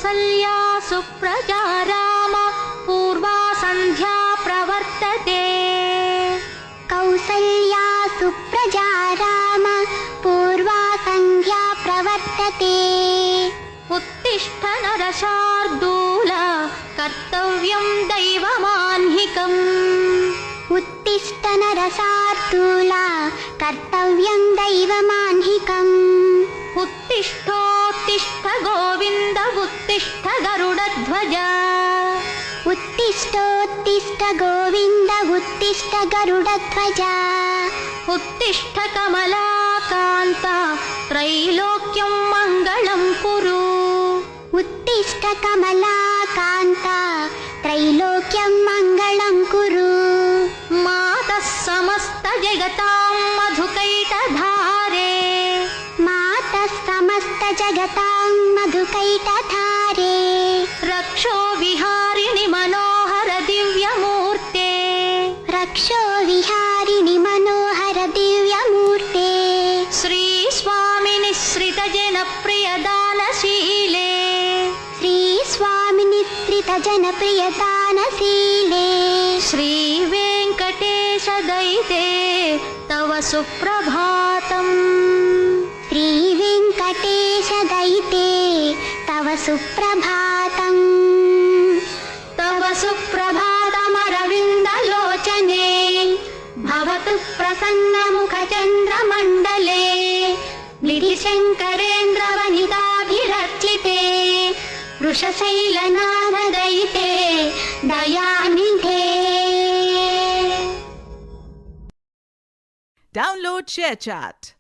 कौसल्या सुप्रजा राम पूर्वा सन्ध्या प्रवर्तते कौसल्या सुप्रजा राम पूर्वा सन्ध्या प्रवर्तते उत्तिष्ठ नरशार्दूल कर्तव्यं दैवमाह्निकम् उत्तिष्ठ नरशार्दूला कर्तव्यं दैवमाह्निकम् उत्तिष्ठोत्तिष्ठ गोविन्द उत्तिष्ठ गरुडध्वज उत्तिष्ठोत्तिष्ठ गोविन्द उत्तिष्ठ गरुडध्वज उत्तिष्ठ कमलाकान्त त्रैलोक्यं मङ्गलं कुरु उत्तिष्ठ कमलाकान्त त्रैलोक्यं मङ्गलं कुरु मातः समस्त जगतां मधुकैटधारे मातः समस्त जगतां मधुकैटधारे रक्षो विहारिणि मनोहर दिव्यमूर्ते रक्षो विहारिणि मनोहर दिव्यमूर्ते श्री स्वामि निःसृत जनप्रिय दानशीले श्री स्वामि निःसृत जनप्रिय दानशीले श्री वेङ्कटेश दयिते तव सुप्रभातम् श्री वेङ्कटेश दयिते तव सुप्रभातम् तव सुप्रभातमरविन्दलोचने भवतु प्रसन्नमुखचन्द्रमण्डले निधिशङ्करेन्द्रवनिताभिरर्चिते वृषशैलनाददयिते दयानिधे. Download ShareChat.